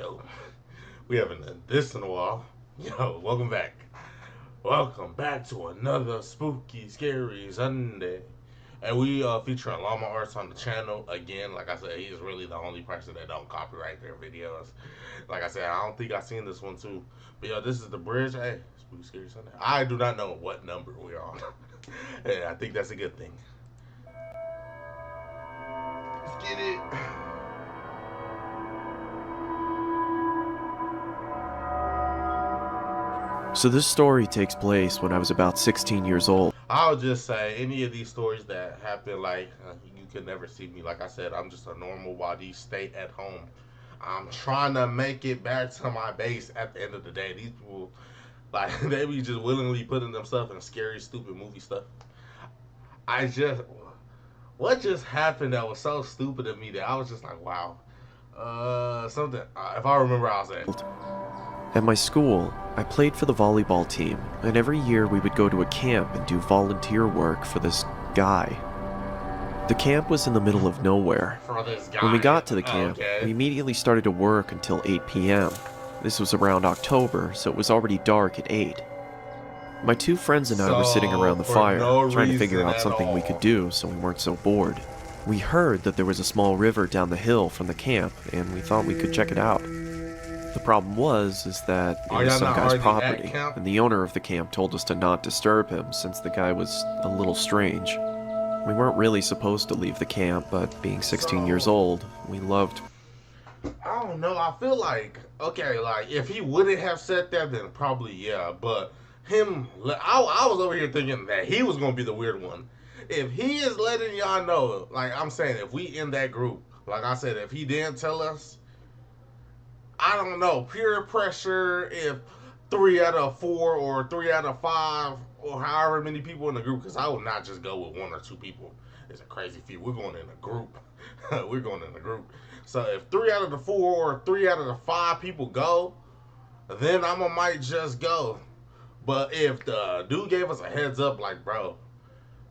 Yo, we haven't done this in a while. Yo, welcome back. Welcome back to another spooky, scary Sunday. And we featuring Llama Arts on the channel again. Like I said, he's really the only person that don't copyright their videos. Like I said, I don't think I seen this one too. But yo, this is the bridge. Hey, spooky, scary Sunday. I do not know what number we're on. Hey, I think that's a good thing. Let's get it. So this story takes place when I was about 16 years old. I'll just say any of these stories that happen, you could never see me. Like I said, I'm just a normal body, stay at home. I'm trying to make it back to my base at the end of the day. These people, like, they be just willingly putting themselves in scary, stupid movie stuff. What just happened that was so stupid to me that I was just like, wow. If I remember, I'll say. At my school, I played for the volleyball team, and every year we would go to a camp and do volunteer work for this guy. The camp was in the middle of nowhere. For this guy. When we got to the camp, Okay. we immediately started to work until 8 p.m. This was around October, so it was already dark at 8. My two friends and I were sitting around the for fire, no trying to figure reason out at something we all. could do so we weren't so bored. We heard that there was a small river down the hill from the camp, and we thought we could check it out. The problem was that it Are was y'all some not guy's already at property, camp? and the owner of the camp told us to not disturb him since the guy was a little strange. We weren't really supposed to leave the camp, but being 16 years old, we loved. I don't know. I feel like, okay, like, if he wouldn't have said that, then probably, yeah. But I was over here thinking that he was going to be the weird one. If he is letting y'all know, like I'm saying, if we in that group, like I said, if he didn't tell us, I don't know, peer pressure, if 3 out of 4 or 3 out of 5 or however many people in the group, because I would not just go with 1 or 2 people. It's a crazy feat. We're going in a group. We're going in a group. So if 3 out of the 4 or 3 out of the 5 people go, then might just go. But if the dude gave us a heads up, like, bro,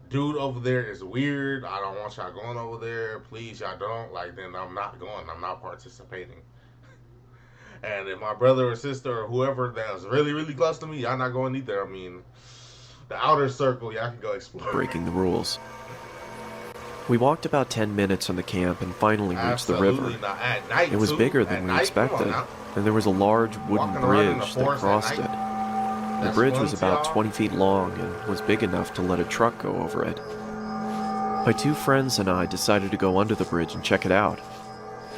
dude over there is weird, I don't want y'all going over there, please y'all don't, like, then I'm not going. I'm not participating. And if my brother or sister or whoever that was really, really close to me, y'all not going either. I mean, the outer circle, y'all can go explore. breaking the rules. We walked about 10 minutes from the camp and finally reached the river. Absolutely not. At night, It was too. bigger At than we night, come on expected, now. and there was a large wooden Walking around in the bridge that forest at crossed night. it. The That's bridge fun was to about y'all. 20 feet long and was big enough to let a truck go over it. My two friends and I decided to go under the bridge and check it out.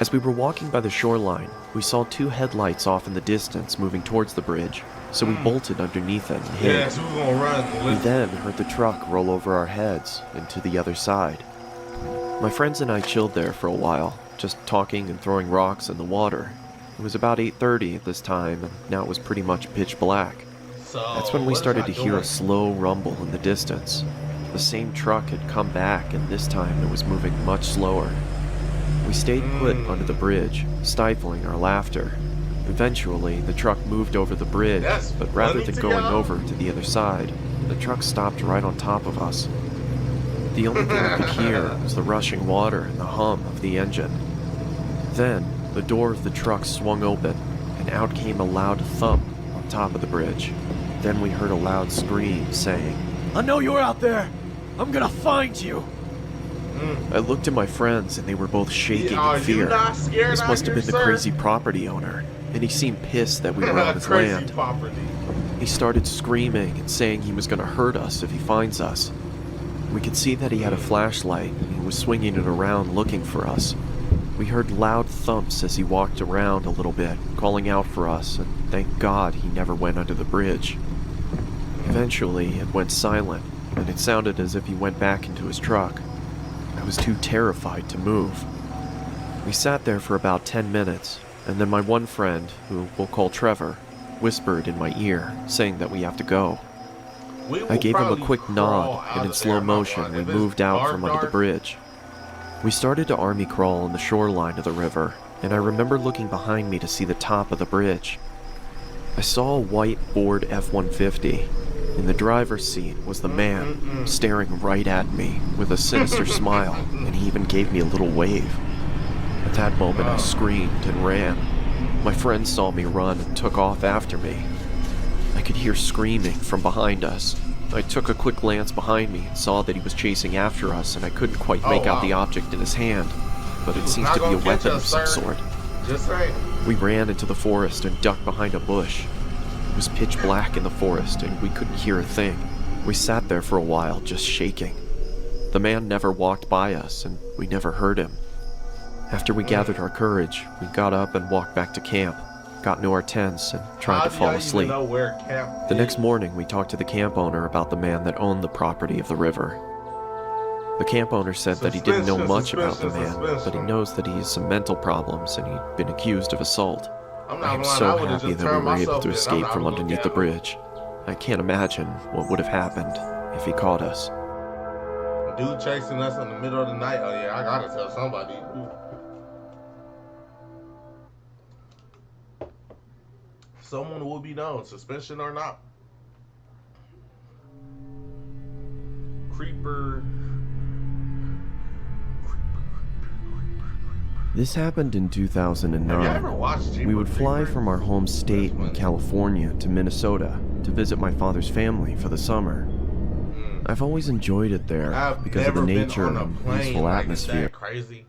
As we were walking by the shoreline, we saw 2 headlights off in the distance moving towards the bridge, so we bolted underneath it and hid. Yes, we were going to run. We then heard the truck roll over our heads and to the other side. My friends and I chilled there for a while, just talking and throwing rocks in the water. It was about 8:30 at this time, and now it was pretty much pitch black. So, That's when we what started to is y'all hear a doing? slow rumble in the distance. The same truck had come back, and this time it was moving much slower. We stayed put under the bridge, stifling our laughter. Eventually, the truck moved over the bridge, That's but rather funny than to going y'all? over to the other side, the truck stopped right on top of us. The only thing I could hear was the rushing water and the hum of the engine. Then, the door of the truck swung open, and out came a loud thump on top of the bridge. Then we heard a loud scream saying, "I know you're out there! I'm gonna find you!" I looked at my friends, and they were both shaking Are in you fear. not scared This out must have here, been the sir? crazy property owner, and he seemed pissed that we were on his Crazy land. property. He started screaming and saying he was going to hurt us if he finds us. We could see that he had a flashlight, and he was swinging it around looking for us. We heard loud thumps as he walked around a little bit, calling out for us, and thank God he never went under the bridge. Eventually, it went silent, and it sounded as if he went back into his truck. I was too terrified to move. We sat there for about 10 minutes, and then my one friend, who we'll call Trevor, whispered in my ear, saying that we have to go. We will I gave him a probably quick crawl nod, out and in of slow there, I'm not motion, lying. we If it's moved out dark, from under the dark, bridge. We started to army crawl on the shoreline of the river, and I remember looking behind me to see the top of the bridge. I saw a white Ford F-150. In the driver's seat was the man, staring right at me with a sinister smile, and he even gave me a little wave. At that moment, I screamed and ran. My friend saw me run and took off after me. I could hear screaming from behind us. I took a quick glance behind me and saw that he was chasing after us, and I couldn't quite make out the object in his hand, but it seemed to be a weapon of some sort. Just saying. We ran into the forest and ducked behind a bush. It was pitch black in the forest, and we couldn't hear a thing. We sat there for a while, just shaking. The man never walked by us, and we never heard him. After we gathered our courage, we got up and walked back to camp, got into our tents, and tried to fall asleep. The next morning, we talked to the camp owner about the man that owned the property of the river. The camp owner said that he didn't know much about the man, but he knows that he has some mental problems and he'd been accused of assault. I am so happy that we were able to escape from underneath the bridge. I can't imagine what would have happened if he caught us. Dude chasing us in the middle of the night. Oh yeah, I gotta tell somebody. Someone will be known, suspension or not. Creeper. This happened in 2009. We would fly from our home state in California to Minnesota to visit my father's family for the summer. I've always enjoyed it there because of the nature and peaceful atmosphere. Crazy.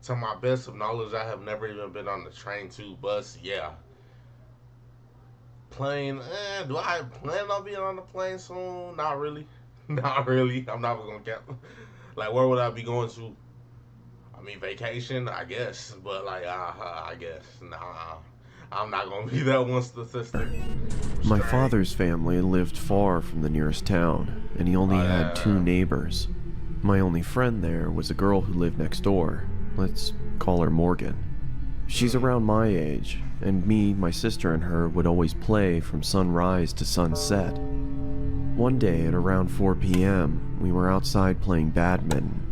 To my best of knowledge, I have never even been on the train to bus. Yeah. Plane. Do I plan on being on the plane soon? Not really. Not really. I'm not gonna get. Like, where would I be going to? I mean, vacation, I guess, but like, I guess, nah, I'm not gonna be that one statistic. My father's family lived far from the nearest town, and he only had 2 neighbors. My only friend there was a girl who lived next door. Let's call her Morgan. She's around my age, and me, my sister, and her would always play from sunrise to sunset. One day at around 4 p.m., we were outside playing badminton.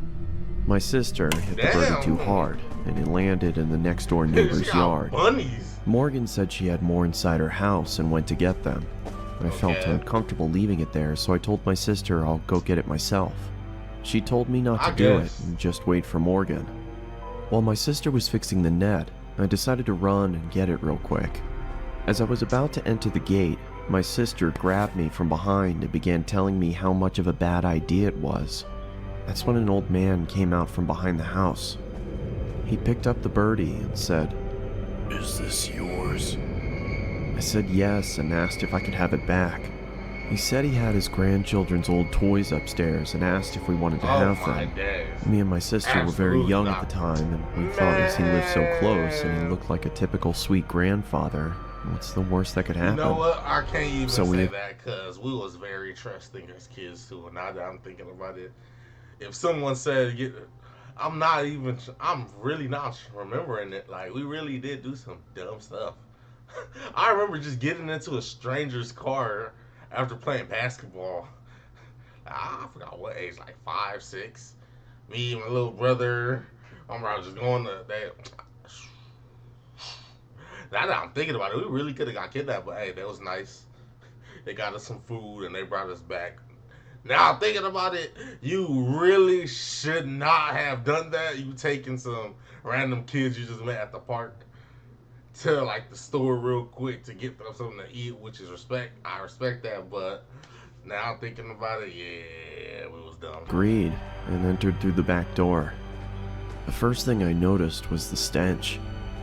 My sister hit the birdie too hard, and it landed in the next door neighbor's yard. Bunnies. Morgan said she had more inside her house and went to get them. I felt uncomfortable leaving it there, so I told my sister I'll go get it myself. She told me not to do it and just wait for Morgan. While my sister was fixing the net, I decided to run and get it real quick. As I was about to enter the gate, my sister grabbed me from behind and began telling me how much of a bad idea it was. That's when an old man came out from behind the house. He picked up the birdie and said, "Is this yours?" I said yes and asked if I could have it back. He said he had his grandchildren's old toys upstairs and asked if we wanted to have them. Me and my sister were very young at the time, and we thought as he lived so close and he looked like a typical sweet grandfather, what's the worst that could happen? You know what? I can't even say that because we was very trusting as kids too, and now that I'm thinking about it, if someone said, I'm really not remembering it. Like, we really did do some dumb stuff. I remember just getting into a stranger's car after playing basketball. I forgot what age, like 5, 6. Me and my little brother. I remember just going to that. Now that I'm thinking about it, we really could have got kidnapped, but hey, that was nice. They got us some food and they brought us back. Now thinking about it, you really should not have done that. You taking some random kids you just met at the park to like the store real quick to get them something to eat, which is respect. I respect that, but now thinking about it, yeah, we was dumb. Agreed, and entered through the back door. The first thing I noticed was the stench.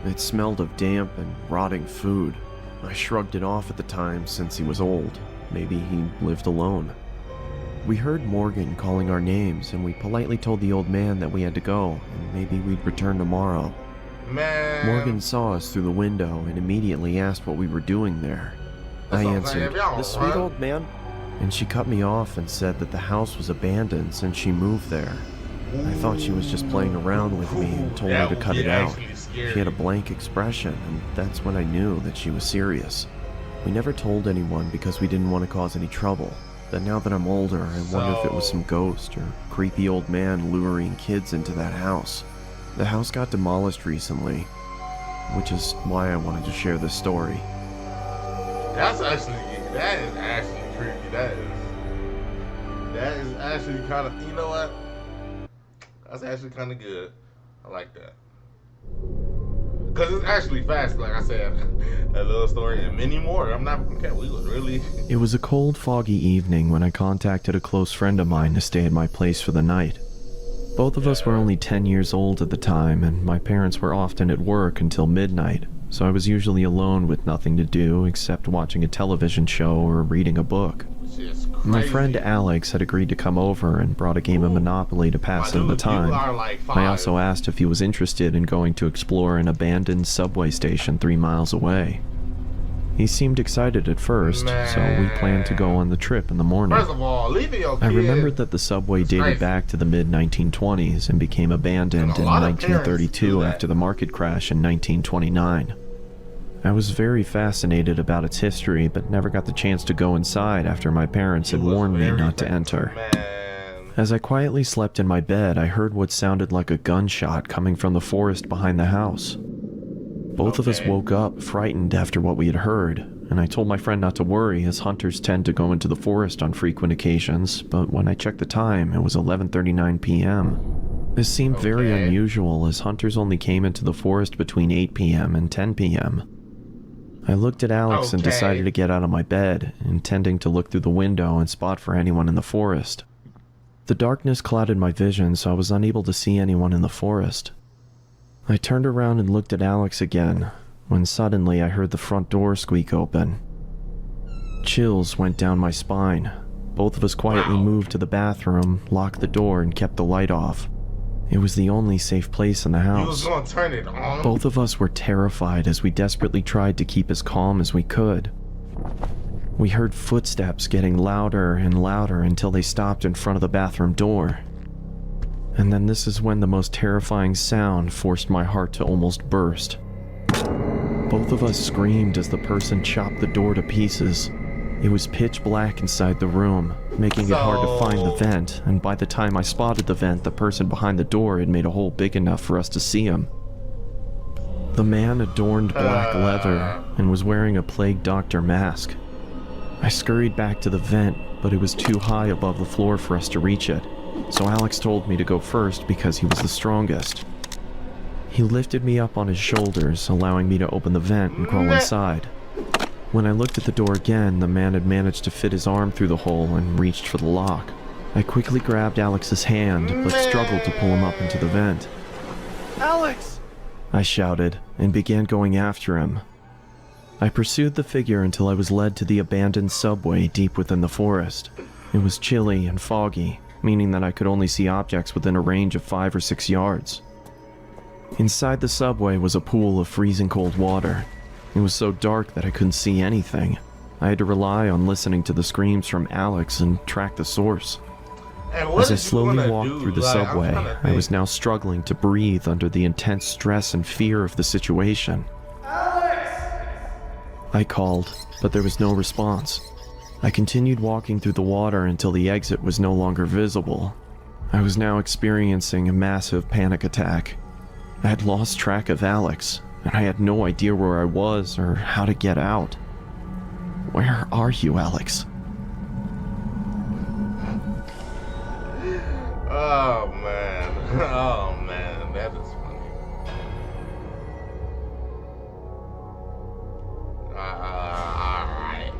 It smelled of damp and rotting food. I shrugged it off at the time since he was old. Maybe he lived alone. We heard Morgan calling our names, and we politely told the old man that we had to go, and maybe we'd return tomorrow. Morgan saw us through the window and immediately asked what we were doing there. I answered, "The sweet old man," and she cut me off and said that the house was abandoned since she moved there. I thought she was just playing around with me and told me to cut it out. She had a blank expression, and that's when I knew that she was serious. We never told anyone because we didn't want to cause any trouble. But now that I'm older, I wonder if it was some ghost or creepy old man luring kids into that house. The house got demolished recently, which is why I wanted to share this story. That is actually creepy. That is actually kind of, you know what? That's actually kind of good. I like that. Because it's actually fast, like I said, a little story and many more. I'm not gonna care. We was really. It was a cold, foggy evening when I contacted a close friend of mine to stay at my place for the night. Both of us were only 10 years old at the time, and my parents were often at work until midnight, so I was usually alone with nothing to do except watching a television show or reading a book. My friend Alex had agreed to come over and brought a game of Monopoly to pass the time. I also asked if he was interested in going to explore an abandoned subway station 3 miles away. He seemed excited at first, so we planned to go on the trip in the morning. First of all, leaving your I kid, remembered that the subway dated back to the mid-1920s and became abandoned in 1932 after the market crash in 1929. I was very fascinated about its history, but never got the chance to go inside after my parents had warned me not to enter. As I quietly slept in my bed, I heard what sounded like a gunshot coming from the forest behind the house. Both of us woke up, frightened after what we had heard, and I told my friend not to worry, as hunters tend to go into the forest on frequent occasions, but when I checked the time, it was 11:39 p.m. This seemed very unusual, as hunters only came into the forest between 8 p.m. and 10 p.m. I looked at Alex and decided to get out of my bed, intending to look through the window and spot for anyone in the forest. The darkness clouded my vision, so I was unable to see anyone in the forest. I turned around and looked at Alex again, when suddenly I heard the front door squeak open. Chills went down my spine. Both of us quietly moved to the bathroom, locked the door, and kept the light off. It was the only safe place in the house. You was gonna turn it on? Both of us were terrified as we desperately tried to keep as calm as we could. We heard footsteps getting louder and louder until they stopped in front of the bathroom door. And then this is when the most terrifying sound forced my heart to almost burst. Both of us screamed as the person chopped the door to pieces. It was pitch black inside the room, making it hard to find the vent, and by the time I spotted the vent, the person behind the door had made a hole big enough for us to see him. The man adorned black leather and was wearing a plague doctor mask. I scurried back to the vent, but it was too high above the floor for us to reach it, so Alex told me to go first because he was the strongest. He lifted me up on his shoulders, allowing me to open the vent and crawl inside. When I looked at the door again, the man had managed to fit his arm through the hole and reached for the lock. I quickly grabbed Alex's hand, but struggled to pull him up into the vent. "Alex!" I shouted, and began going after him. I pursued the figure until I was led to the abandoned subway deep within the forest. It was chilly and foggy, meaning that I could only see objects within a range of 5 or 6 yards. Inside the subway was a pool of freezing cold water. It was so dark that I couldn't see anything. I had to rely on listening to the screams from Alex and track the source. As I slowly walked through the subway, I was now struggling to breathe under the intense stress and fear of the situation. "Alex!" I called, but there was no response. I continued walking through the water until the exit was no longer visible. I was now experiencing a massive panic attack. I had lost track of Alex, and I had no idea where I was or how to get out. Where are you, Alex? Oh man, oh man, that is funny. Alright.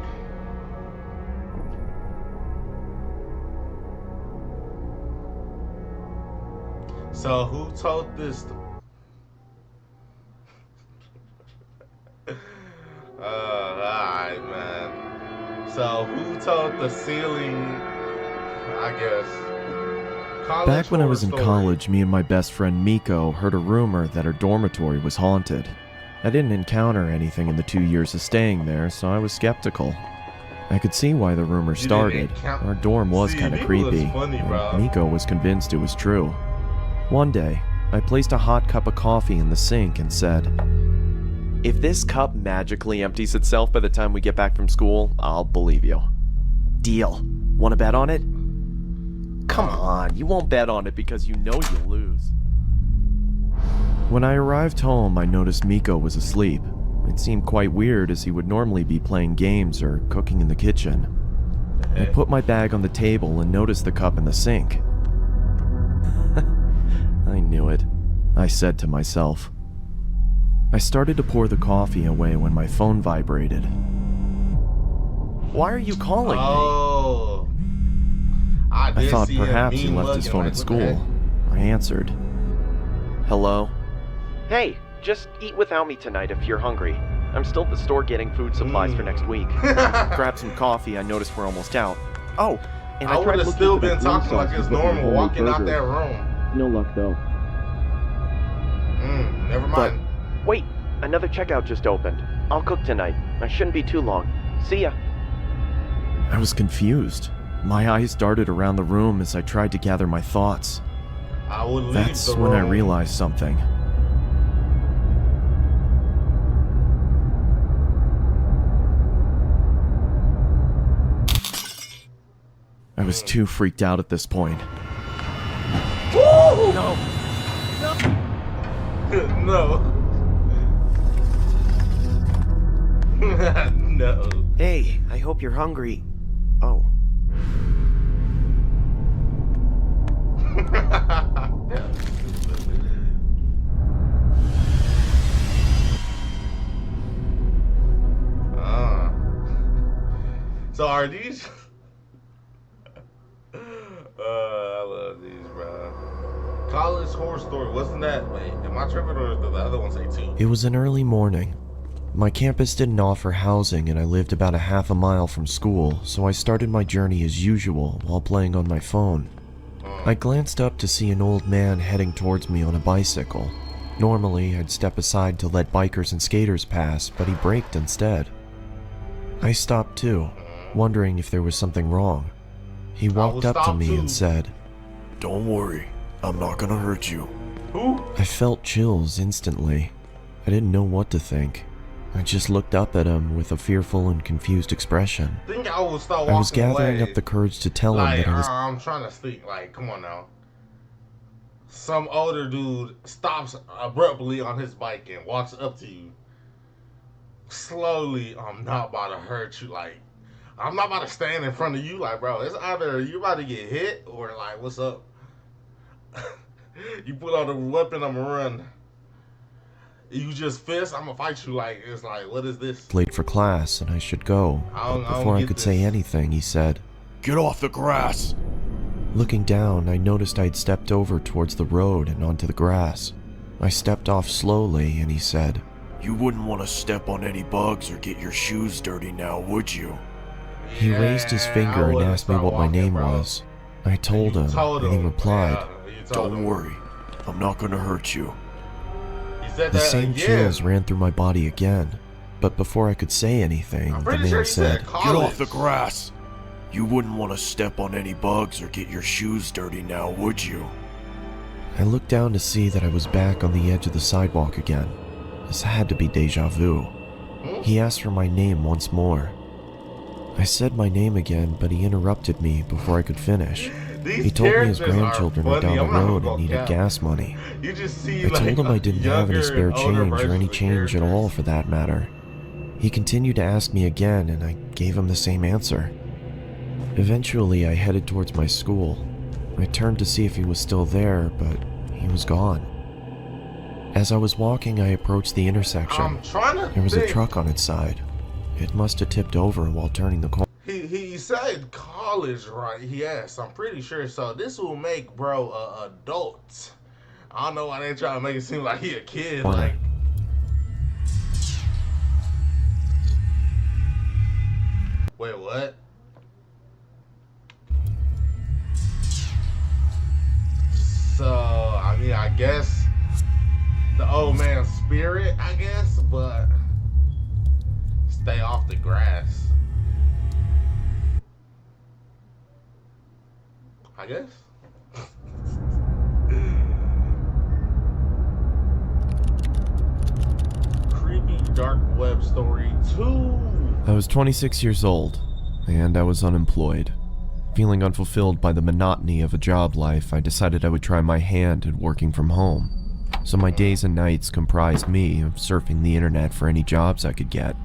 So who told this? Alright, man. So who told the ceiling? I guess. Back when I was in college, me and my best friend Miko heard a rumor that our dormitory was haunted. I didn't encounter anything in the 2 years of staying there, so I was skeptical. I could see why the rumor started. Our dorm was kind of creepy, and Miko was convinced it was true. One day, I placed a hot cup of coffee in the sink and said, "If this cup magically empties itself by the time we get back from school, I'll believe you." "Deal. Want to bet on it?" "Come on, you won't bet on it because you know you'll lose." When I arrived home, I noticed Miko was asleep. It seemed quite weird as he would normally be playing games or cooking in the kitchen. I put my bag on the table and noticed the cup in the sink. I knew it, I said to myself. I started to pour the coffee away when my phone vibrated. "Why are you calling me?" Oh, I thought see him perhaps he mean left his mugging, phone like, at what the heck? school. I answered. "Hello?" "Hey, just eat without me tonight if you're hungry. I'm still at the store getting food supplies for next week. Grab some coffee, I noticed we're almost out. Oh, and I I would tried have looking still for the been green talking sauce like you it's put in the normal, homemade walking out burgers. that room. No luck though. Never But mind. wait, another checkout just opened. I'll cook tonight. I shouldn't be too long. See ya." I was confused. My eyes darted around the room as I tried to gather my thoughts. I would leave That's the when I room. realized something. I was too freaked out at this point. Woo! No. No. No. Hey, I hope you're hungry. Oh. Ah. So are these? I love these, bro. College Horror Story. Wasn't that? Wait, am I tripping or did the other one say 2? It was an early morning. My campus didn't offer housing and I lived about a half a mile from school, so I started my journey as usual while playing on my phone. I glanced up to see an old man heading towards me on a bicycle. Normally, I'd step aside to let bikers and skaters pass, but he braked instead. I stopped too, wondering if there was something wrong. He walked up to me and said, "Don't worry, I'm not gonna hurt you." Who? I felt chills instantly. I didn't know what to think. I just looked up at him with a fearful and confused expression. I think I will start walking I was gathering away. up the courage to tell him Like, that I was... I'm trying to think. Like, come on now. Some older dude stops abruptly on his bike and walks up to you. Slowly, I'm not about to hurt you. Like, I'm not about to stand in front of you. Like, bro, it's either you about to get hit or like, what's up? You put on the weapon, I'ma run. You just fist, I'ma fight you. Like, it's like, what is this? late for class and I should go. But before I could say anything, he said, "Get off the grass!" Looking down, I noticed I'd stepped over towards the road and onto the grass. I stepped off slowly and he said, "You wouldn't want to step on any bugs or get your shoes dirty now, would you?" He raised his finger and asked me what my name was. I told him, and he replied, "Don't worry, I'm not gonna hurt you." The same chills ran through my body again, but before I could say anything, the man said, "Get off the grass! You wouldn't want to step on any bugs or get your shoes dirty now, would you?" I looked down to see that I was back on the edge of the sidewalk again. This had to be deja vu. He asked for my name once more. I said my name again, but he interrupted me before I could finish. He told me his grandchildren were down the road and needed gas money. You just see, I told him I didn't have any younger spare and older change or any versions of change at all characters. for that matter. He continued to ask me again and I gave him the same answer. Eventually I headed towards my school. I turned to see if he was still there, but he was gone. As I was walking, I approached the intersection. I'm trying to There was a think. truck on its side. It must have tipped over while turning the corner. He said college, right? Yes, I'm pretty sure. So this will make bro adult. I don't know why they try to make it seem like he a kid. Like, wait, what? So I mean, I guess the old man's spirit, I guess, but stay off the grass. I guess. Creepy dark web story 2. I was 26 years old, and I was unemployed. Feeling unfulfilled by the monotony of a job life, I decided I would try my hand at working from home. So my days and nights comprised me of surfing the internet for any jobs I could get.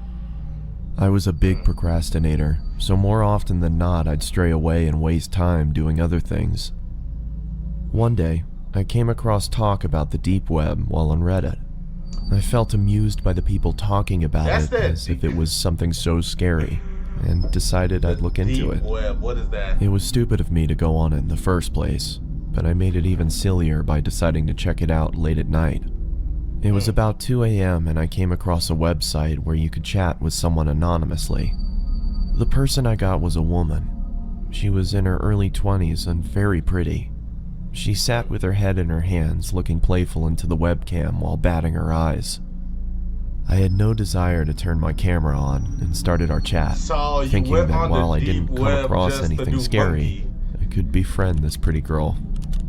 I was a big procrastinator, so more often than not I'd stray away and waste time doing other things. One day, I came across talk about the deep web while on Reddit. I felt amused by the people talking about That's it that as if it was something so scary, and decided I'd look into Deep it. web. What is that? It was stupid of me to go on it in the first place, but I made it even sillier by deciding to check it out late at night. It was about 2 a.m. and I came across a website where you could chat with someone anonymously. The person I got was a woman. She was in her early 20s and very pretty. She sat with her head in her hands, looking playful into the webcam while batting her eyes. I had no desire to turn my camera on and started our chat, So you thinking went that on while the I deep didn't come web across just to anything do scary, I could befriend this pretty girl.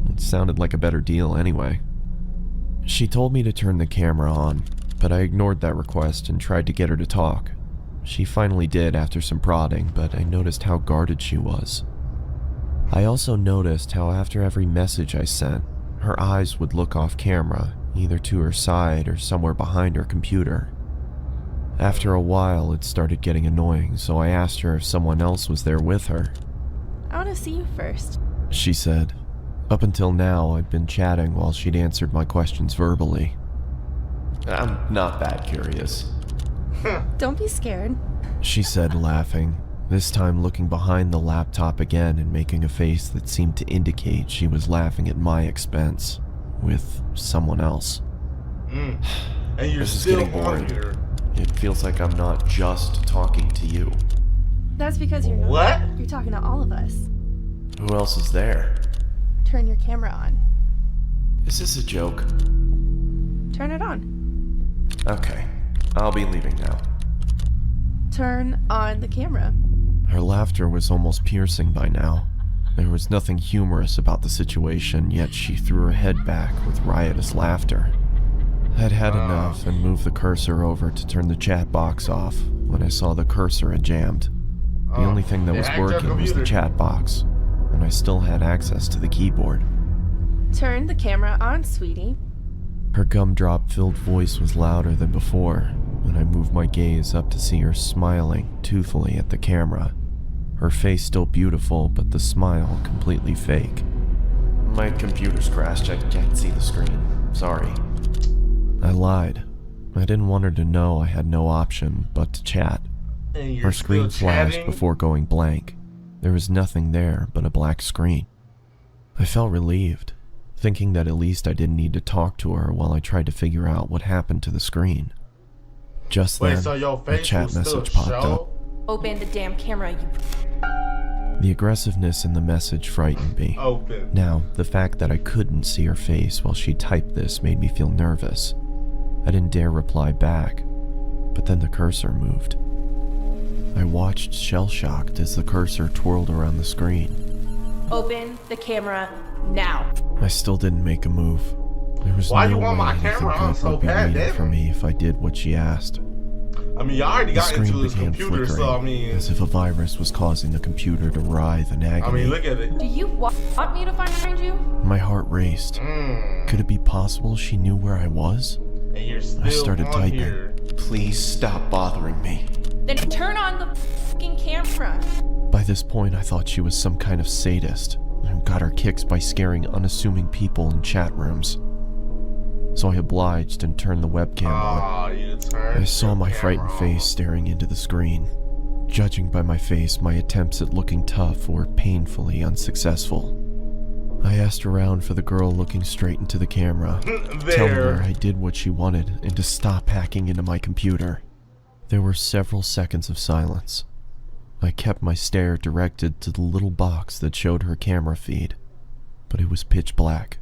It sounded like a better deal anyway. She told me to turn the camera on, but I ignored that request and tried to get her to talk. She finally did after some prodding, but I noticed how guarded she was. I also noticed how after every message I sent, her eyes would look off camera, either to her side or somewhere behind her computer. After a while, it started getting annoying, so I asked her if someone else was there with her. I want to see you first. She said. Up until now, I'd been chatting while she'd answered my questions verbally. I'm not that curious, Don't be scared. she said, laughing, this time looking behind the laptop again and making a face that seemed to indicate she was laughing at my expense, with someone else. And you're This is still getting on boring. here. It feels like I'm not just talking to you. That's because you're not. What? You're talking to all of us. Who else is there? Turn your camera on. Is this a joke? Turn it on. Okay, I'll be leaving now. Turn on the camera. Her laughter was almost piercing by now. There was nothing humorous about the situation, yet she threw her head back with riotous laughter. I'd had enough and moved the cursor over to turn the chat box off when I saw the cursor had jammed. The only thing that they was hacked your working was the computer. chat box, and I still had access to the keyboard. Turn the camera on, sweetie. Her gumdrop-filled voice was louder than before when I moved my gaze up to see her smiling toothfully at the camera. Her face still beautiful, but the smile completely fake. My computer's crashed. I can't see the screen. Sorry. I lied. I didn't want her to know I had no option but to chat. And you're Her screen still flashed chatting? before going blank. There was nothing there but a black screen. I felt relieved, thinking that at least I didn't need to talk to her while I tried to figure out what happened to the screen. Just Wait, then, so your a face chat will still message popped show? up. Open the damn camera, you. The aggressiveness in the message frightened me. Open. Now, the fact that I couldn't see her face while she typed this made me feel nervous. I didn't dare reply back, but then the cursor moved. I watched shell-shocked as the cursor twirled around the screen. Open the camera now. I still didn't make a move. There was Why no you want way my anything camera on good so would be bad, waiting damn for it? me if I did what she asked. I mean, you already The got screen into his began computer, flickering, so I mean, as if a virus was causing the computer to writhe in agony. look at it. Do you want me to find you? My heart raced. Could it be possible she knew where I was? And you're still I started on typing. here. Please stop bothering me. Then turn on the fucking camera. By this point, I thought she was some kind of sadist and got her kicks by scaring unassuming people in chat rooms. So I obliged and turned the webcam on. Oh, you turned I saw your my camera frightened on. face staring into the screen. Judging by my face, my attempts at looking tough were painfully unsuccessful. I asked around for the girl looking straight into the camera, telling her I did what she wanted and to stop hacking into my computer. There were several seconds of silence. I kept my stare directed to the little box that showed her camera feed, but it was pitch black.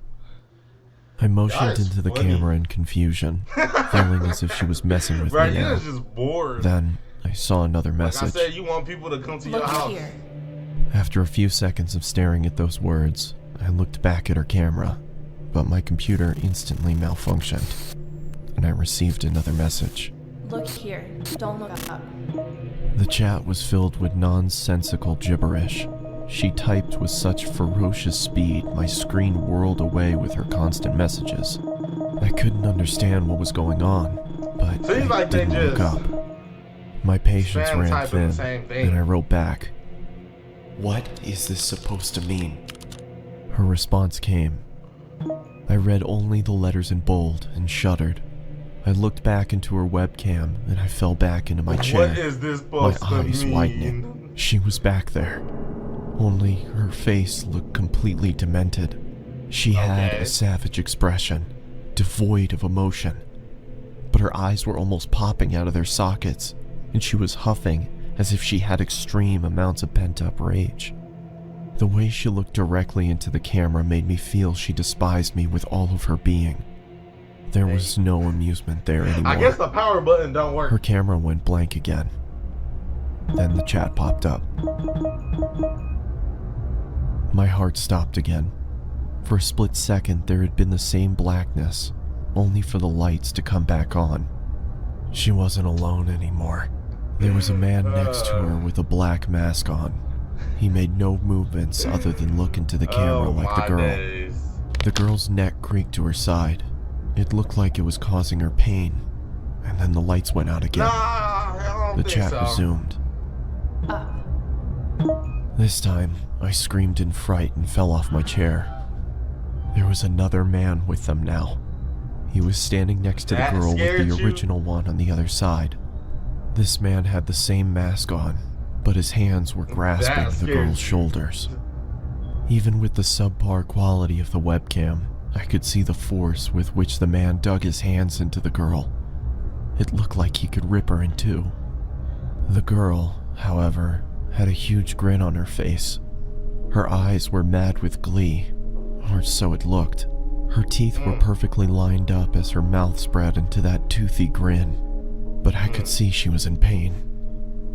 I motioned That is into the funny. camera in confusion, feeling as if she was messing with Bro, me you're now. just bored. Then I saw another Like I message. said, you want people to come to your Look house. here. After a few seconds of staring at those words, I looked back at her camera, but my computer instantly malfunctioned, and I received another message. Look here. Don't look up. The chat was filled with nonsensical gibberish. She typed with such ferocious speed, my screen whirled away with her constant messages. I couldn't understand what was going on, but Seems I like they didn't look just up. My patience spam ran typing the thin, same thing. and I wrote back, "What is this supposed to mean?" Her response came. I read only the letters in bold and shuddered. I looked back into her webcam and I fell back into my chair. What is this My supposed to eyes mean? widening. She was back there. Only her face looked completely demented. She had a savage expression, devoid of emotion. But her eyes were almost popping out of their sockets, and she was huffing as if she had extreme amounts of pent-up rage. The way she looked directly into the camera made me feel she despised me with all of her being. There was no amusement there anymore. I guess the power button don't work. Her camera went blank again. Then the chat popped up. My heart stopped again. For a split second, there had been the same blackness, only for the lights to come back on. She wasn't alone anymore. There was a man next to her with a black mask on. He made no movements other than look into the camera like the girl. Days. The girl's neck creaked to her side. It looked like it was causing her pain. And then the lights went out again. Nah, I don't The think chat so. resumed. Up. This time, I screamed in fright and fell off my chair. There was another man with them now. He was standing next to the That girl with scared the you? original one on the other side. This man had the same mask on, but his hands were grasping That the scared girl's you. shoulders. Even with the subpar quality of the webcam, I could see the force with which the man dug his hands into the girl. It looked like he could rip her in two. The girl, however, had a huge grin on her face. Her eyes were mad with glee, or so it looked. Her teeth were perfectly lined up as her mouth spread into that toothy grin, but I could see she was in pain.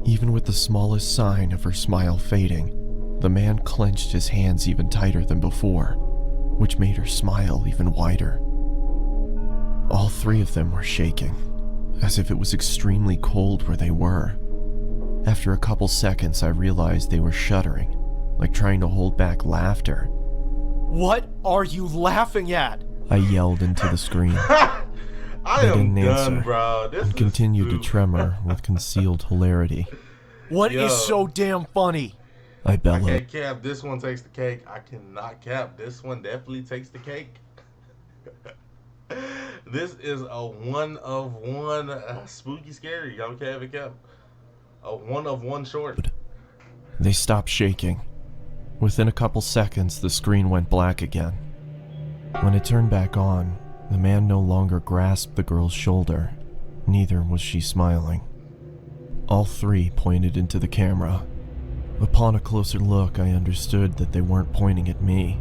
Even with the smallest sign of her smile fading, the man clenched his hands even tighter than before, which made her smile even wider. All three of them were shaking, as if it was extremely cold where they were. After a couple seconds, I realized they were shuddering, like trying to hold back laughter. What are you laughing at? I yelled into the screen I They am didn't done, answer, bro. This and is continued to stupid. tremor with concealed hilarity. What Yo. is so damn funny? I I bellowed. can't cap. This one takes the cake. I cannot cap. This one definitely takes the cake. This is a 1 of 1 spooky scary. I'm Kevin Cap. A 1 of 1 short. They stopped shaking. Within a couple seconds, the screen went black again. When it turned back on, the man no longer grasped the girl's shoulder. Neither was she smiling. All three pointed into the camera. Upon a closer look, I understood that they weren't pointing at me.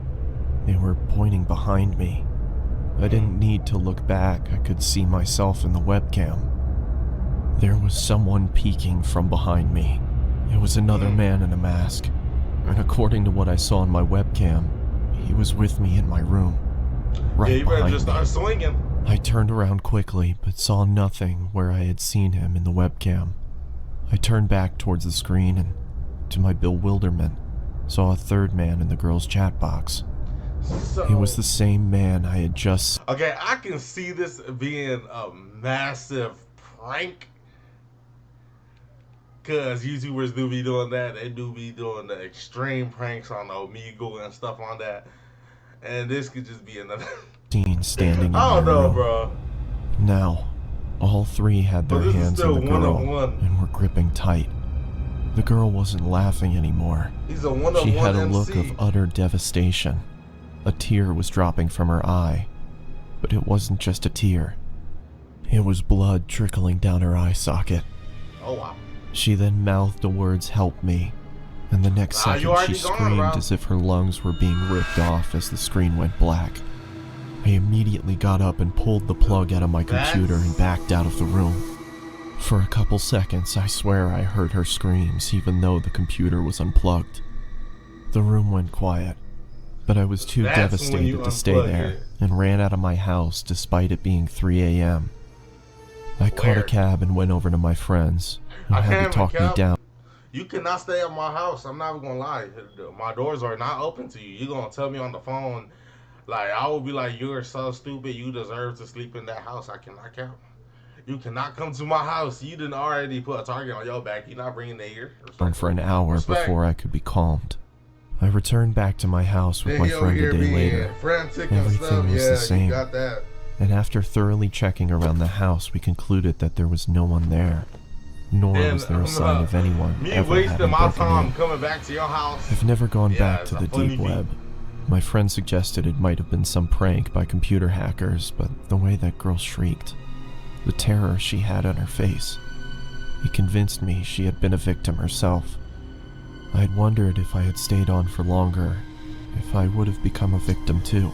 They were pointing behind me. I didn't need to look back. I could see myself in the webcam. There was someone peeking from behind me. It was another man in a mask. And according to what I saw on my webcam, he was with me in my room. Right Yeah, you better behind just me. start swinging. I turned around quickly, but saw nothing where I had seen him in the webcam. I turned back towards the screen and, to my bewilderment, saw a third man in the girl's chat box. So, It was the same man I had just... okay, I can see this being a massive prank. Because YouTubers do be doing that. They do be doing the extreme pranks on Omegle and stuff on that. And this could just be another... seen standing in I don't my know, room. bro. Now, all three had their But this is hands still on the 1 of girl 1. and were gripping tight. The girl wasn't laughing anymore. He's a 1 of 1 She had a MC. look of utter devastation. A tear was dropping from her eye. But it wasn't just a tear. It was blood trickling down her eye socket. Oh, wow. She then mouthed the words, "Help me," and the next Ah, you second already she gone, screamed bro. as if her lungs were being ripped off as the screen went black. I immediately got up and pulled the plug out of my computer and backed out of the room. For a couple seconds, I swear I heard her screams even though the computer was unplugged. The room went quiet, but I was too That's when devastated you to stay unplug there it. and ran out of my house despite it being 3 a.m. I caught a Where? cab and went over to my friends, who I had can't to talk me cab. down. You cannot stay at my house. I'm not gonna lie. My doors are not open to you. You're gonna tell me on the phone, like, I will be like, you're so stupid. You deserve to sleep in that house. I cannot count. You cannot come to my house. You didn't already put a target on your back. You're not bringing it here. For an hour Respect. before I could be calmed. I returned back to my house with Then my he over friend a here day being later. frantic and Everything stuff. was Yeah, the same. you got that. and after thoroughly checking around the house, we concluded that there was no one there, nor was there a sign of anyone me ever wasting having my broken time in. coming back to your house. I've never gone Yeah, back it's to a the funny deep beat. web. My friend suggested it might have been some prank by computer hackers, but the way that girl shrieked, the terror she had on her face, it convinced me she had been a victim herself. I'd wondered if I had stayed on for longer, if I would have become a victim too.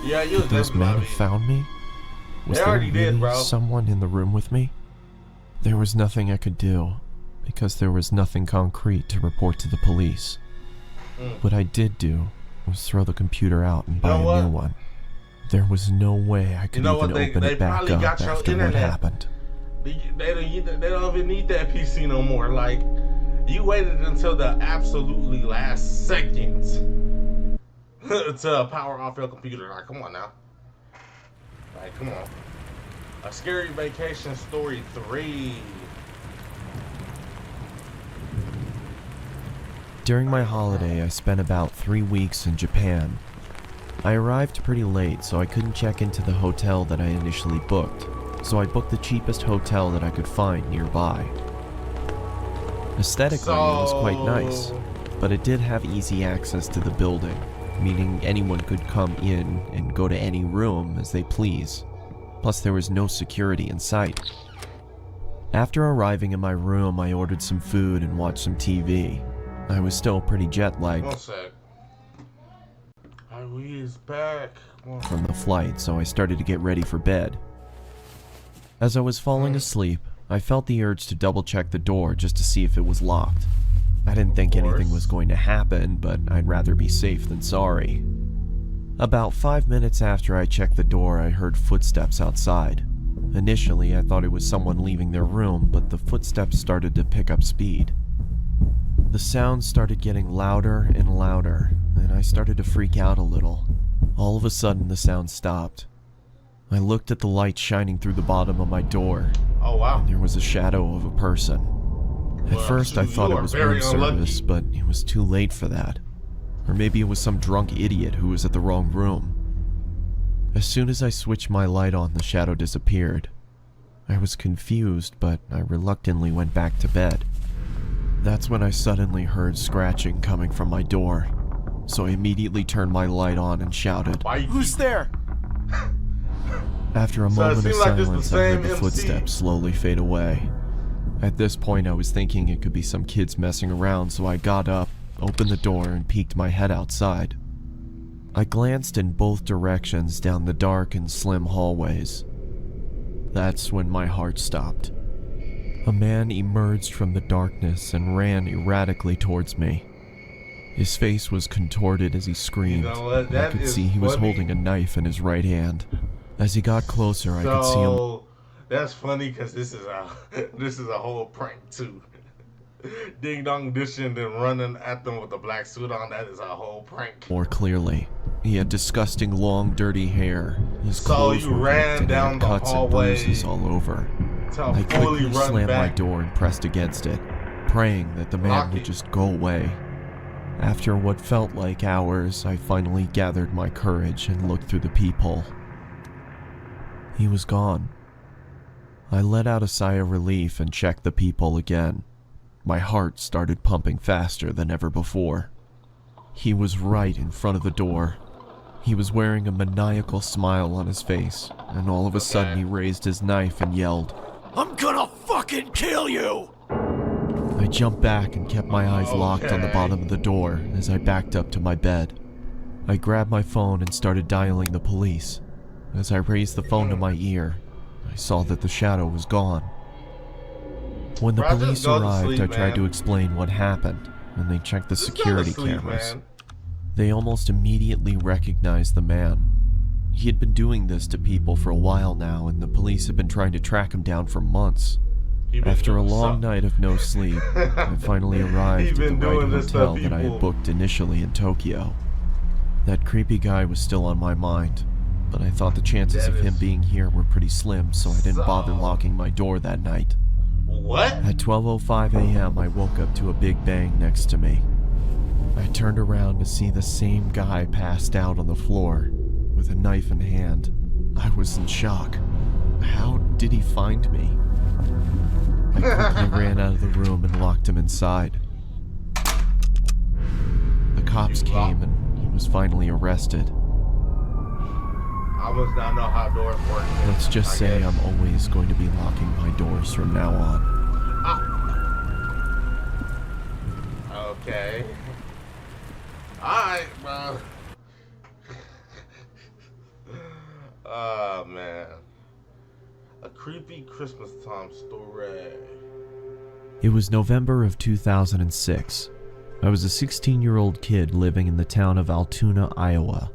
Yeah, you Could was those definitely men about have me. found me? Was They there already did, really bro. someone in the room with me? There was nothing I could do, because there was nothing concrete to report to the police. What I did do was throw the computer out and buy know a new what? one. There was no way I could know even what? They open it back probably up got your after what internet. happened. They don't even need that PC no more. Like, you waited until the absolutely last second to power off your computer. Like, come on now. Like, come on. A Scary Vacation Story 3. During my holiday, I spent about 3 weeks in Japan. I arrived pretty late, so I couldn't check into the hotel that I initially booked, so I booked the cheapest hotel that I could find nearby. Aesthetically, it was quite nice, but it did have easy access to the building, meaning anyone could come in and go to any room as they please. Plus, there was no security in sight. After arriving in my room, I ordered some food and watched some TV. I was still pretty jet-lagged 1 sec. We is back. from the flight, so I started to get ready for bed. As I was falling asleep, I felt the urge to double-check the door just to see if it was locked. I didn't think anything was going to happen, but I'd rather be safe than sorry. About 5 minutes after I checked the door, I heard footsteps outside. Initially, I thought it was someone leaving their room, but the footsteps started to pick up speed. The sound started getting louder and louder, and I started to freak out a little. All of a sudden, the sound stopped. I looked at the light shining through the bottom of my door, Oh, wow. and there was a shadow of a person. At Well, first, I you thought are it was very room service, but it was too late for that. Or maybe it was some drunk idiot who was at the wrong room. As soon as I switched my light on, the shadow disappeared. I was confused, but I reluctantly went back to bed. That's when I suddenly heard scratching coming from my door, so I immediately turned my light on and shouted. Why you Who's there? After a So it moment of seemed like it's the silence, I heard same the MC. footsteps slowly fade away. At this point, I was thinking it could be some kids messing around, so I got up, opened the door, and peeked my head outside. I glanced in both directions down the dark and slim hallways. That's when my heart stopped. A man emerged from the darkness and ran erratically towards me. His face was contorted as he screamed. You know what? and I That could is see he was funny. holding a knife in his right hand. As he got closer, I could see him. So that's funny because this is a whole prank too. Ding dong dishing and running at them with a black suit on. That is a whole prank. More clearly. He had disgusting long dirty hair. His So clothes you were ran ripped and he down had the cuts and hallway bruises all over. To I fully quickly run slammed my back. door and pressed against it, praying that the man Lock would it. just go away. After what felt like hours, I finally gathered my courage and looked through the peephole. He was gone. I let out a sigh of relief and checked the peephole again. My heart started pumping faster than ever before. He was right in front of the door. He was wearing a maniacal smile on his face, and all of a sudden he raised his knife and yelled. I'm gonna fucking kill you! I jumped back and kept my eyes locked on the bottom of the door as I backed up to my bed. I grabbed my phone and started dialing the police. As I raised the phone to my ear, I saw that the shadow was gone. When the Bro, just police go to arrived, sleep, I tried man. to explain what happened, and they checked the Just go to security sleep, cameras. man. They almost immediately recognized the man. He had been doing this to people for a while now, and the police had been trying to track him down for months. He been After a doing long something. night of no sleep, I finally He arrived at the been doing right this to hotel that I people. had booked initially in Tokyo. That creepy guy was still on my mind, but I thought the chances That of him is being here were pretty slim, so I didn't bother so- locking my door that night. What? At 12:05 a.m., I woke up to a big bang next to me. I turned around to see the same guy passed out on the floor, with a knife in hand. I was in shock. How did he find me? I quickly ran out of the room and locked him inside. The cops came and he was finally arrested. I must not know how doors work. Let's just say I'm always going to be locking my doors from now on. Okay. Alright, bro. Oh, man. A creepy Christmas time story. It was November of 2006. I was a 16-year-old kid living in the town of Altoona, Iowa.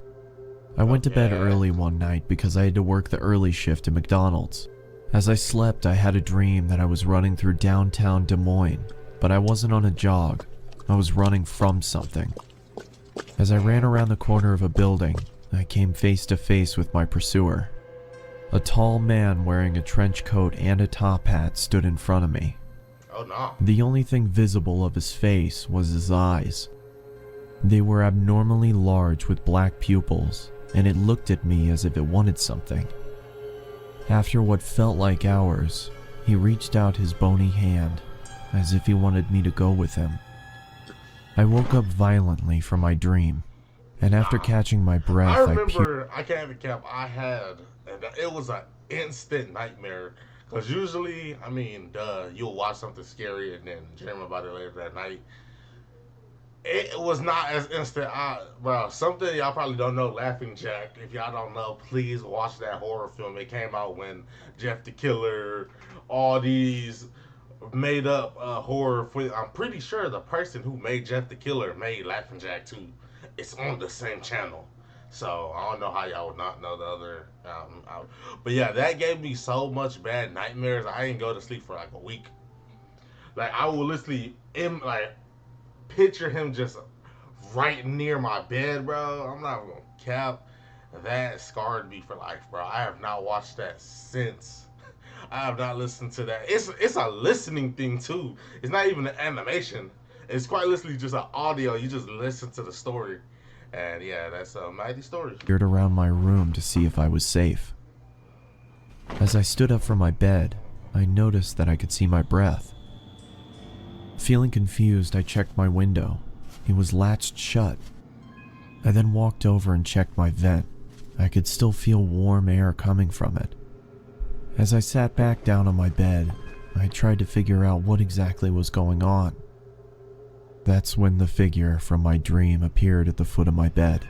I went to bed early one night because I had to work the early shift at McDonald's. As I slept, I had a dream that I was running through downtown Des Moines, but I wasn't on a jog. I was running from something. As I ran around the corner of a building, I came face to face with my pursuer. A tall man wearing a trench coat and a top hat stood in front of me. Oh no. The only thing visible of his face was his eyes. They were abnormally large with black pupils, and it looked at me as if it wanted something. After what felt like hours, he reached out his bony hand, as if he wanted me to go with him. I woke up violently from my dream, and after catching my breath, I remember, I can't even cap, and it was an instant nightmare. Because usually, I mean, you'll watch something scary and then dream about it later that night. It was not as instant. Well, something y'all probably don't know, Laughing Jack. If y'all don't know, please watch that horror film. It came out when Jeff the Killer, all these made up horror. I'm pretty sure the person who made Jeff the Killer made Laughing Jack too. It's on the same channel. So, I don't know how y'all would not know the other. But yeah, that gave me so much bad nightmares. I didn't go to sleep for like a week. Like, I would literally, picture him just right near my bed, bro. I'm not gonna cap. That scarred me for life, bro. I have not watched that since. I have not listened to that. It's a listening thing, too. It's not even an animation. It's quite literally just an audio. You just listen to the story. And yeah, that's a mighty story. I peered around my room to see if I was safe. As I stood up from my bed, I noticed that I could see my breath. Feeling confused, I checked my window. It was latched shut. I then walked over and checked my vent. I could still feel warm air coming from it. As I sat back down on my bed, I tried to figure out what exactly was going on. That's when the figure from my dream appeared at the foot of my bed.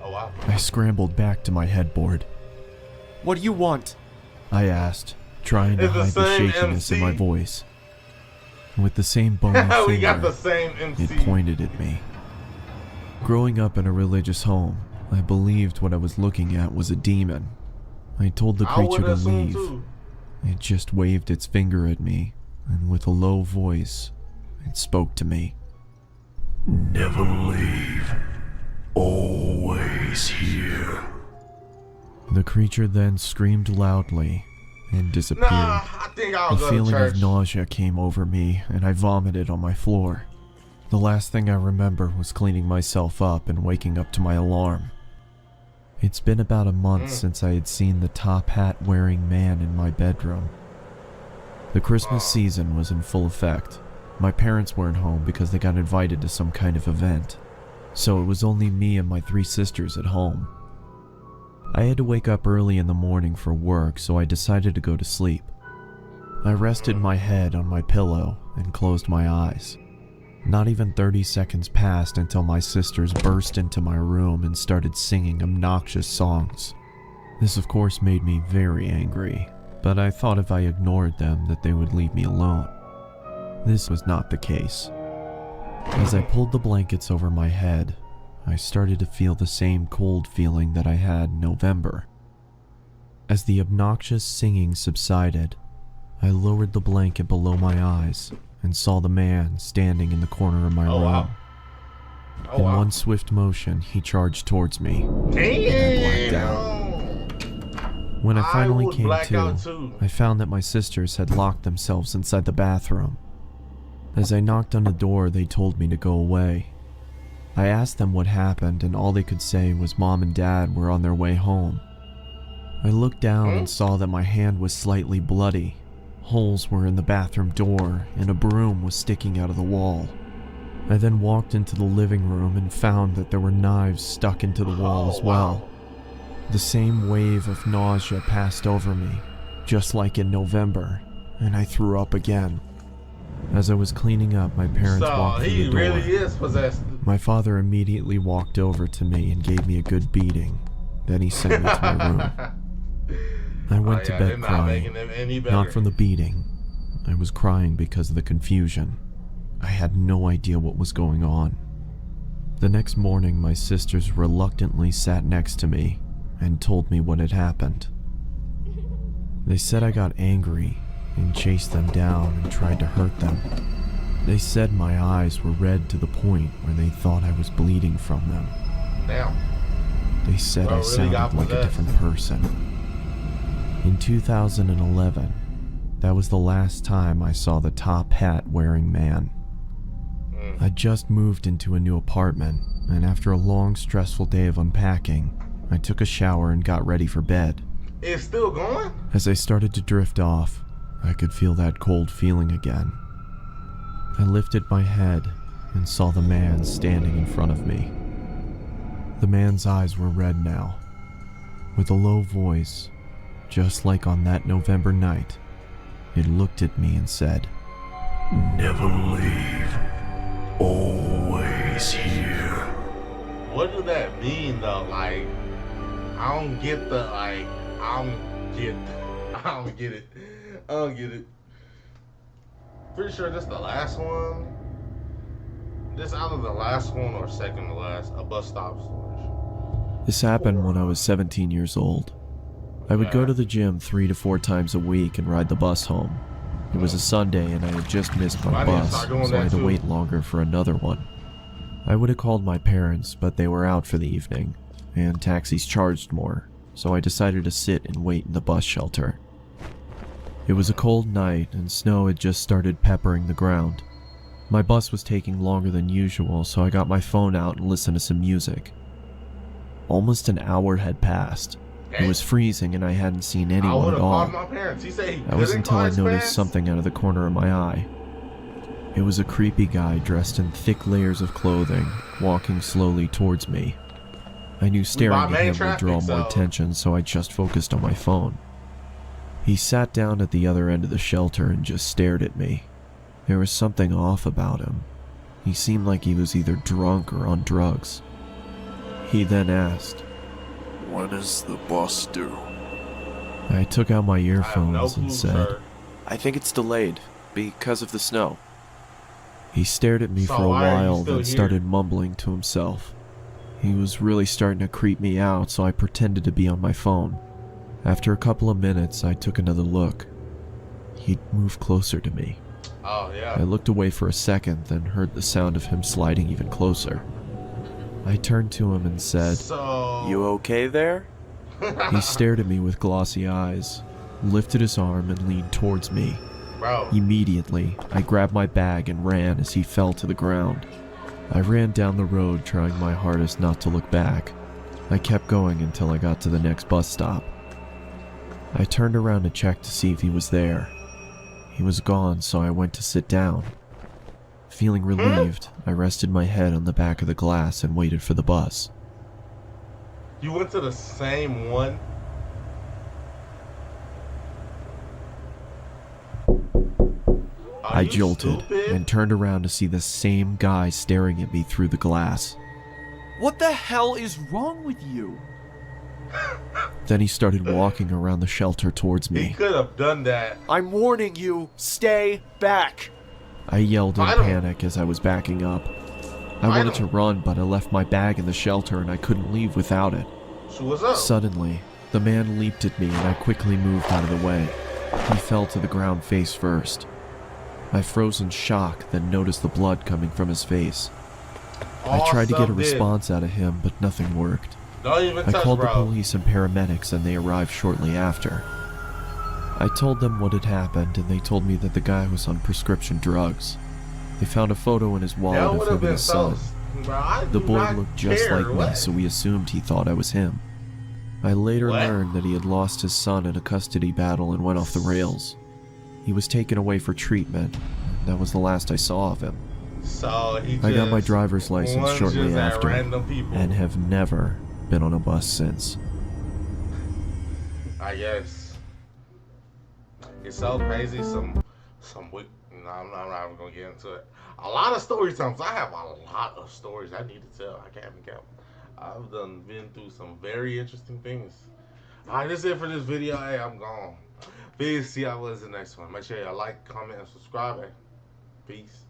Oh wow. I scrambled back to my headboard. "What do you want?" I asked, trying to hide the shakiness in my voice. With the same bony we finger, got the same MC. it pointed at me. Growing up in a religious home, I believed what I was looking at was a demon. I told the creature to leave. It just waved its finger at me, and with a low voice, it spoke to me. Never leave. Always here. The creature then screamed loudly and disappeared. Nah, I think I'll A go feeling to church. of nausea came over me, and I vomited on my floor. The last thing I remember was cleaning myself up and waking up to my alarm. It's been about a month since I had seen the top hat wearing man in my bedroom. The Christmas season was in full effect. My parents weren't home because they got invited to some kind of event, so it was only me and my 3 sisters at home. I had to wake up early in the morning for work, so I decided to go to sleep. I rested my head on my pillow and closed my eyes. Not even 30 seconds passed until my sisters burst into my room and started singing obnoxious songs. This of course made me very angry, but I thought if I ignored them that they would leave me alone. This was not the case. As I pulled the blankets over my head, I started to feel the same cold feeling that I had in November. As the obnoxious singing subsided, I lowered the blanket below my eyes and saw the man standing in the corner of my room. Wow. Oh, In wow. one swift motion, he charged towards me. Damn. When I finally would came black out to, too. I found that my sisters had locked themselves inside the bathroom. As I knocked on the door, they told me to go away. I asked them what happened, and all they could say was Mom and Dad were on their way home. I looked down and saw that my hand was slightly bloody. Holes were in the bathroom door, and a broom was sticking out of the wall. I then walked into the living room and found that there were knives stuck into the wall as well. The same wave of nausea passed over me, just like in November, and I threw up again. As I was cleaning up, my parents walked through the door. He really is possessed. My father immediately walked over to me and gave me a good beating. Then he sent me to my room. I went to bed crying, not from the beating. I was crying because of the confusion. I had no idea what was going on. The next morning, my sisters reluctantly sat next to me and told me what had happened. They said I got angry and chased them down and tried to hurt them. They said my eyes were red to the point where they thought I was bleeding from them. Damn. They said I sounded like a different person. In 2011, that was the last time I saw the top hat wearing man. I just moved into a new apartment, and after a long, stressful day of unpacking, I took a shower and got ready for bed. It's still going? As I started to drift off, I could feel that cold feeling again. I lifted my head and saw the man standing in front of me. The man's eyes were red now. With a low voice, just like on that November night, it looked at me and said, Never leave. Always here. What does that mean though? Like, I don't get the, like, I don't get it. Pretty sure this is the last one. This either the last one or second to last, a bus stop story. This happened when I was 17 years old. I would go to the gym 3 to 4 times a week and ride the bus home. It was a Sunday and I had just missed my bus, so I had to wait longer for another one. I would have called my parents, but they were out for the evening, and taxis charged more, so I decided to sit and wait in the bus shelter. It was a cold night and snow had just started peppering the ground. My bus was taking longer than usual, so I got my phone out and listened to some music. Almost an hour had passed. It was freezing and I hadn't seen anyone at all. That was until I noticed something out of the corner of my eye. It was a creepy guy dressed in thick layers of clothing, walking slowly towards me. I knew staring at him would draw more attention, so I just focused on my phone. He sat down at the other end of the shelter and just stared at me. There was something off about him. He seemed like he was either drunk or on drugs. He then asked, When is the bus due? I took out my earphones and said, sir. I think it's delayed because of the snow. He stared at me So for a why are you while, still then here? started mumbling to himself. He was really starting to creep me out, so I pretended to be on my phone. After a couple of minutes, I took another look. He'd moved closer to me. Oh, yeah. I looked away for a second, then heard the sound of him sliding even closer. I turned to him and said, So... You okay there? He stared at me with glossy eyes, lifted his arm and leaned towards me. Bro. Immediately, I grabbed my bag and ran as he fell to the ground. I ran down the road trying my hardest not to look back. I kept going until I got to the next bus stop. I turned around to check to see if he was there. He was gone, so I went to sit down. Feeling relieved, I rested my head on the back of the glass and waited for the bus. You went to the same one? I jolted and turned around to see the same guy staring at me through the glass. What the hell is wrong with you? Then he started walking around the shelter towards He me. could have done that. I'm warning you, stay back. I yelled in Fight him. panic as I was backing up. I wanted to run, but I left my bag in the shelter and I couldn't leave without it. So what's up? Suddenly, the man leaped at me and I quickly moved out of the way. He fell to the ground face first. I froze in shock, then noticed the blood coming from his face. I tried to get a response out of him, but nothing worked. Don't even I touch, called the bro. police and paramedics and they arrived shortly after. I told them what had happened and they told me that the guy was on prescription drugs. They found a photo in his That wallet would of have him and been his so. son. Bro, I The do boy not looked just care like me, what? so we assumed he thought I was him. I later What? learned that he had lost his son in a custody battle and went off the rails. He was taken away for treatment. That was the last I saw of him. So he just I got my driver's license shortly lunges at after random people. and have never been on a bus since. I guess it's so crazy. Some no, I'm not even gonna get into it. A lot of story times. I have a lot of stories I need to tell. I can't even count. I've been through some very interesting things. Alright, this is it for this video. Hey, I'm gone. Peace. See y'all in the next one. Make sure y'all like, comment, and subscribe. Hey. Peace.